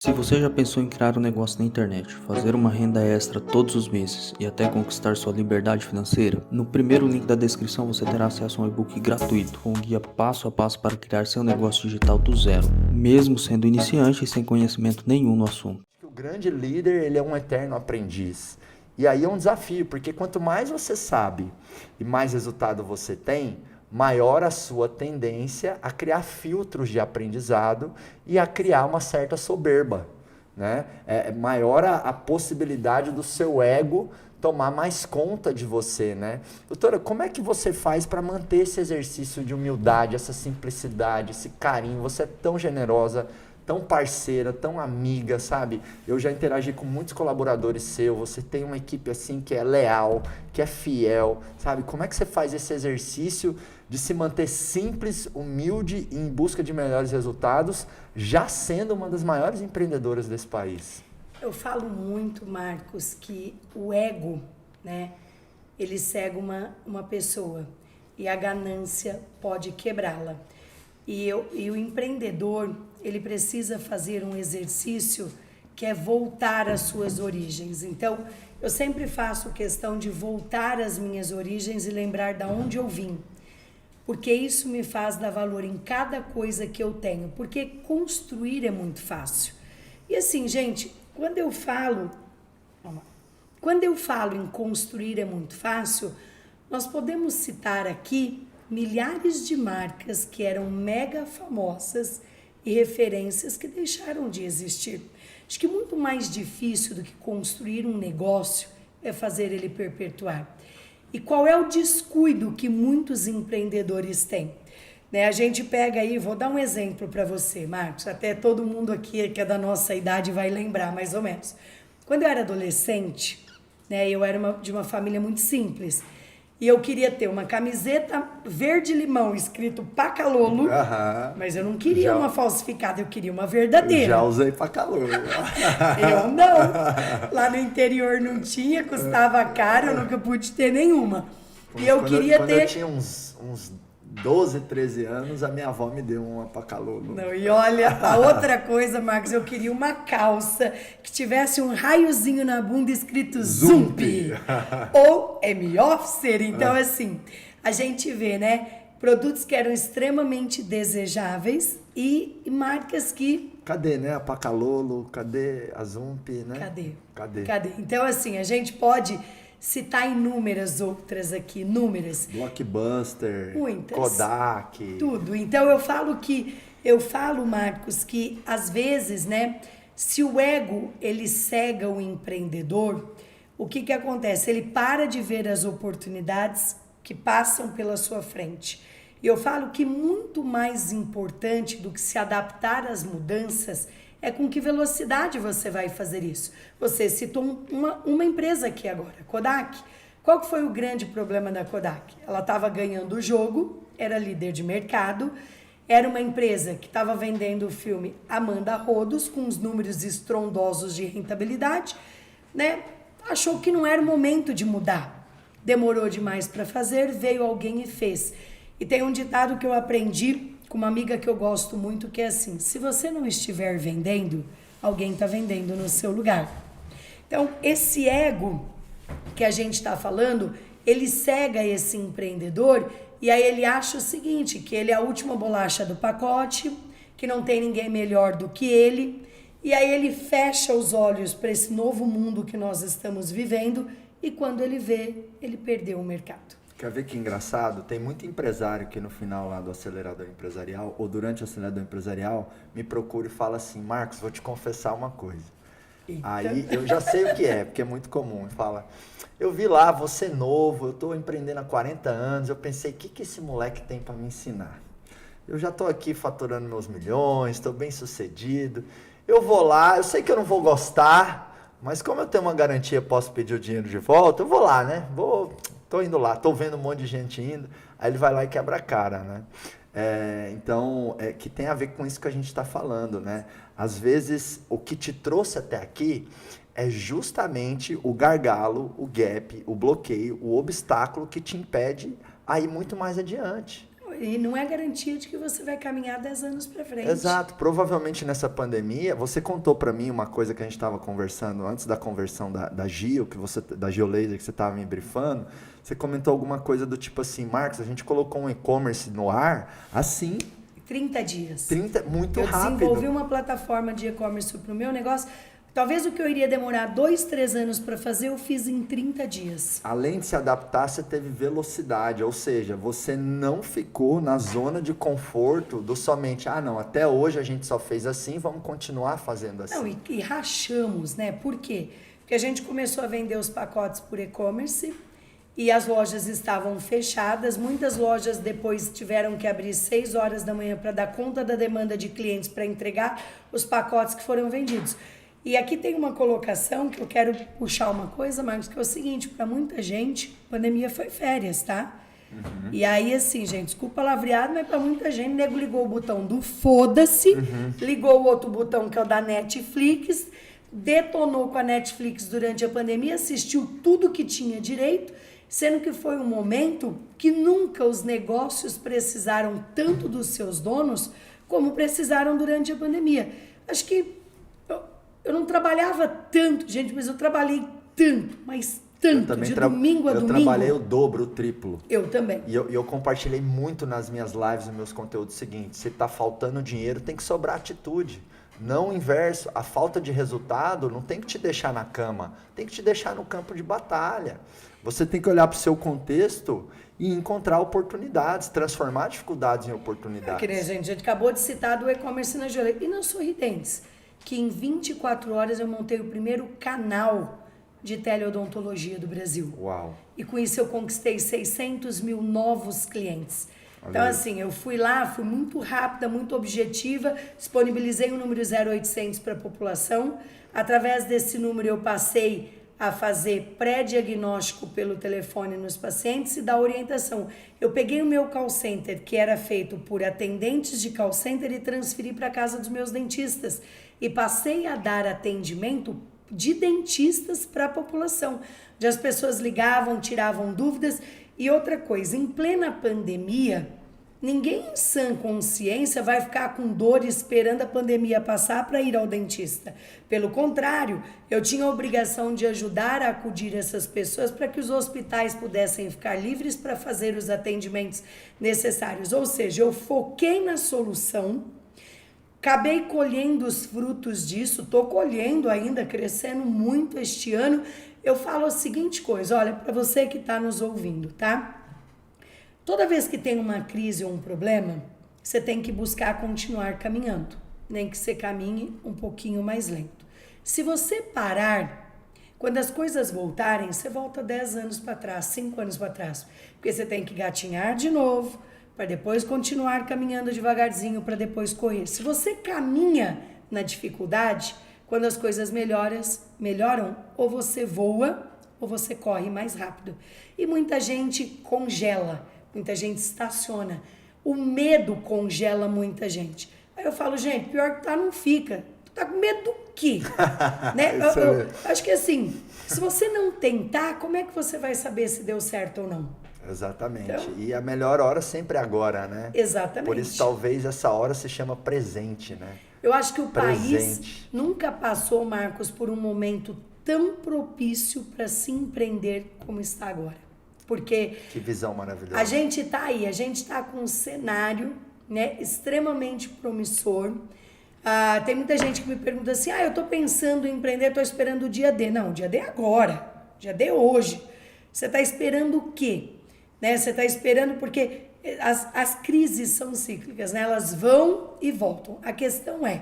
Se você já pensou em criar um negócio na internet, fazer uma renda extra todos os meses e até conquistar sua liberdade financeira, no primeiro link da descrição você terá acesso a um e-book gratuito com um guia passo a passo para criar seu negócio digital do zero, mesmo sendo iniciante e sem conhecimento nenhum no assunto. O grande líder, ele é um eterno aprendiz. E aí é um desafio, porque quanto mais você sabe e mais resultado você tem, maior a sua tendência a criar filtros de aprendizado e a criar uma certa soberba, né? É maior a possibilidade do seu ego tomar mais conta de você, né? Doutora, como é que você faz para manter esse exercício de humildade, essa simplicidade, esse carinho? Você é tão generosa, tão parceira, tão amiga, sabe? Eu já interagi com muitos colaboradores seus, você tem uma equipe assim que é leal, que é fiel, sabe? Como é que você faz esse exercício de se manter simples, humilde e em busca de melhores resultados, já sendo uma das maiores empreendedoras desse país? Eu falo muito, Marcos, que o ego, né, ele cega uma pessoa e a ganância pode quebrá-la. E o empreendedor, ele precisa fazer um exercício que é voltar às suas origens. Então, eu sempre faço questão de voltar às minhas origens e lembrar de onde eu vim. Porque isso me faz dar valor em cada coisa que eu tenho. Porque construir é muito fácil. E assim, gente, quando eu falo em construir é muito fácil, nós podemos citar aqui milhares de marcas que eram mega famosas e referências que deixaram de existir. Acho que muito mais difícil do que construir um negócio é fazer ele perpetuar. E qual é o descuido que muitos empreendedores têm? Né, a gente pega aí, vou dar um exemplo para você, Marcos, até todo mundo aqui que é da nossa idade vai lembrar mais ou menos. Quando eu era adolescente, né, eu era de uma família muito simples, e eu queria ter uma camiseta verde-limão escrito Pacalolo, mas eu não queria uma falsificada, eu queria uma verdadeira. Já usei Pacalolo. Eu não. Lá no interior não tinha, custava caro, eu nunca pude ter nenhuma. E eu queria ter... Quando eu tinha uns 12, 13 anos, a minha avó me deu uma Pacalolo. Não, e olha, a outra coisa, Marcos, eu queria uma calça que tivesse um raiozinho na bunda escrito Zump ou M-Officer. Então, assim, a gente vê, né, produtos que eram extremamente desejáveis e marcas que... Cadê, né, a Pacalolo? Cadê a Zump, né? Cadê? Então, assim, a gente pode... citar inúmeras outras aqui, inúmeras. Blockbuster, muitas, Kodak. Tudo. Então eu falo, Marcos, que às vezes, né, se o ego ele cega o empreendedor, o que acontece? Ele para de ver as oportunidades que passam pela sua frente. E eu falo que muito mais importante do que se adaptar às mudanças é com que velocidade você vai fazer isso. Você citou uma empresa aqui agora, Kodak. Qual que foi o grande problema da Kodak? Ela estava ganhando o jogo, era líder de mercado, era uma empresa que estava vendendo o filme Amanda Rodos, com os números estrondosos de rentabilidade, né? Achou que não era o momento de mudar. Demorou demais para fazer, veio alguém e fez. E tem um ditado que eu aprendi com uma amiga que eu gosto muito, que é assim: se você não estiver vendendo, alguém está vendendo no seu lugar. Então, esse ego que a gente está falando, ele cega esse empreendedor e aí ele acha o seguinte, que ele é a última bolacha do pacote, que não tem ninguém melhor do que ele, e aí ele fecha os olhos para esse novo mundo que nós estamos vivendo e quando ele vê, ele perdeu o mercado. Quer ver que engraçado? Tem muito empresário que no final lá do acelerador empresarial, ou durante o acelerador empresarial, me procura e fala assim: Marcos, vou te confessar uma coisa. Eita. Aí eu já sei o que é, porque é muito comum. Fala: eu vi lá, você novo, eu estou empreendendo há 40 anos, eu pensei, o que esse moleque tem para me ensinar? Eu já estou aqui faturando meus milhões, estou bem sucedido, eu vou lá, eu sei que eu não vou gostar, mas como eu tenho uma garantia, posso pedir o dinheiro de volta, eu vou lá, né? Tô indo lá, tô vendo um monte de gente indo, aí ele vai lá e quebra a cara, né? Então, que tem a ver com isso que a gente está falando, né? Às vezes, o que te trouxe até aqui é justamente o gargalo, o gap, o bloqueio, o obstáculo que te impede a ir muito mais adiante. E não é garantia de que você vai caminhar 10 anos para frente. Exato. Provavelmente nessa pandemia, você contou para mim uma coisa que a gente estava conversando antes da conversão da Gio, da Geolaser, que você estava me brifando. Você comentou alguma coisa do tipo assim, Marcos, a gente colocou um e-commerce no ar assim... 30 dias. Muito eu rápido. Eu desenvolvi uma plataforma de e-commerce para o meu negócio. Talvez o que eu iria demorar 2, 3 anos para fazer, eu fiz em 30 dias. Além de se adaptar, você teve velocidade, ou seja, você não ficou na zona de conforto do somente, não, até hoje a gente só fez assim, vamos continuar fazendo assim. Não, e rachamos, né? Por quê? Porque a gente começou a vender os pacotes por e-commerce e as lojas estavam fechadas. Muitas lojas depois tiveram que abrir 6 horas da manhã para dar conta da demanda de clientes para entregar os pacotes que foram vendidos. E aqui tem uma colocação que eu quero puxar uma coisa, Marcos, que é o seguinte, para muita gente, pandemia foi férias, tá? Uhum. E aí, assim, gente, desculpa palavreado, mas para muita gente, o nego ligou o botão do foda-se, ligou o outro botão que é o da Netflix, detonou com a Netflix durante a pandemia, assistiu tudo que tinha direito, sendo que foi um momento que nunca os negócios precisaram tanto dos seus donos como precisaram durante a pandemia. Acho que eu não trabalhava tanto, gente, mas eu trabalhei tanto, mas tanto, de domingo a domingo. Eu trabalhei o dobro, o triplo. Eu também. E eu compartilhei muito nas minhas lives, nos meus conteúdos seguintes. Se tá faltando dinheiro, tem que sobrar atitude. Não o inverso. A falta de resultado não tem que te deixar na cama, tem que te deixar no campo de batalha. Você tem que olhar para o seu contexto e encontrar oportunidades, transformar dificuldades em oportunidades. A gente acabou de citar do e-commerce na Geolaser e na Sorridentes, que em 24 horas eu montei o primeiro canal de teleodontologia do Brasil. Uau! E com isso eu conquistei 600 mil novos clientes. Então, assim, eu fui lá, fui muito rápida, muito objetiva, disponibilizei o número 0800 para a população. Através desse número eu passei a fazer pré-diagnóstico pelo telefone nos pacientes e dar orientação. Eu peguei o meu call center, que era feito por atendentes de call center, e transferi para a casa dos meus dentistas. E passei a dar atendimento de dentistas para a população, onde as pessoas ligavam, tiravam dúvidas. E outra coisa, em plena pandemia, ninguém em sã consciência vai ficar com dor esperando a pandemia passar para ir ao dentista. Pelo contrário, eu tinha a obrigação de ajudar a acudir essas pessoas para que os hospitais pudessem ficar livres para fazer os atendimentos necessários. Ou seja, eu foquei na solução, acabei colhendo os frutos disso, estou colhendo ainda, crescendo muito este ano. Eu falo a seguinte coisa, olha, para você que está nos ouvindo, tá? Toda vez que tem uma crise ou um problema, você tem que buscar continuar caminhando, nem que você caminhe um pouquinho mais lento. Se você parar, quando as coisas voltarem, você volta 10 anos para trás, 5 anos para trás, porque você tem que gatinhar de novo, para depois continuar caminhando devagarzinho, para depois correr. Se você caminha na dificuldade, quando as coisas melhoram, ou você voa, ou você corre mais rápido. E muita gente congela, muita gente estaciona. O medo congela muita gente. Aí eu falo, gente, pior que tá, não fica. Tu tá com medo do quê? Né? Eu acho que assim, se você não tentar, como é que você vai saber se deu certo ou não? Exatamente. Então, e a melhor hora sempre é agora, né? Exatamente. Por isso, talvez essa hora se chama presente, né? Eu acho que o Presente. país nunca passou, Marcos, por um momento tão propício para se empreender como está agora. Porque que visão maravilhosa. A gente está aí, a gente está com um cenário, né, extremamente promissor. Tem muita gente que me pergunta assim, eu estou pensando em empreender, estou esperando o dia D. Não, o dia D é agora, o dia D é hoje. Você está esperando o quê? Né? Você está esperando porque as crises são cíclicas, né? Elas vão e voltam. A questão é,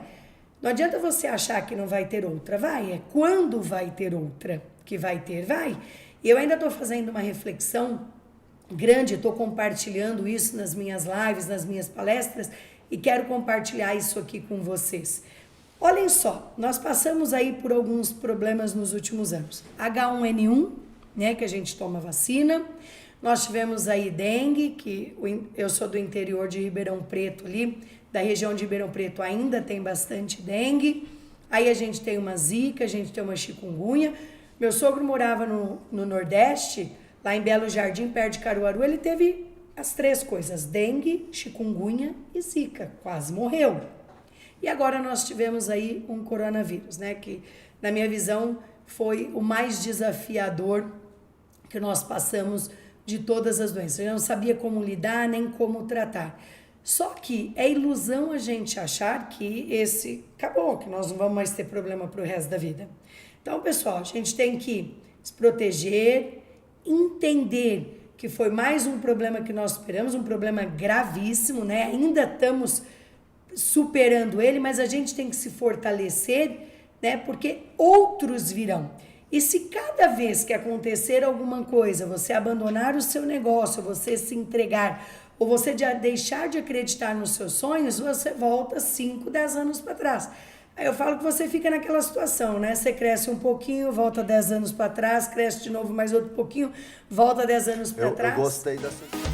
não adianta você achar que não vai ter outra, vai. É quando vai ter outra que vai ter, vai. E eu ainda estou fazendo uma reflexão grande, estou compartilhando isso nas minhas lives, nas minhas palestras, e quero compartilhar isso aqui com vocês. Olhem só, nós passamos aí por alguns problemas nos últimos anos. H1N1, né, que a gente toma vacina. Nós tivemos aí dengue, que eu sou do interior de Ribeirão Preto ali, da região de Ribeirão Preto ainda tem bastante dengue. Aí a gente tem uma zika, a gente tem uma chikungunya. Meu sogro morava no Nordeste, lá em Belo Jardim, perto de Caruaru, ele teve as 3 coisas: dengue, chikungunya e zika. Quase morreu. E agora nós tivemos aí um coronavírus, né? Que, na minha visão, foi o mais desafiador que nós passamos de todas as doenças. Eu não sabia como lidar, nem como tratar. Só que é ilusão a gente achar que esse acabou, que nós não vamos mais ter problema para o resto da vida. Então, pessoal, a gente tem que se proteger, entender que foi mais um problema que nós superamos, um problema gravíssimo, né? Ainda estamos superando ele, mas a gente tem que se fortalecer, né? Porque outros virão. E se cada vez que acontecer alguma coisa, você abandonar o seu negócio, você se entregar, ou você deixar de acreditar nos seus sonhos, você volta 5, 10 anos para trás. Aí eu falo que você fica naquela situação, né? Você cresce um pouquinho, volta 10 anos para trás, cresce de novo mais outro pouquinho, volta 10 anos para trás. Eu gostei dessa...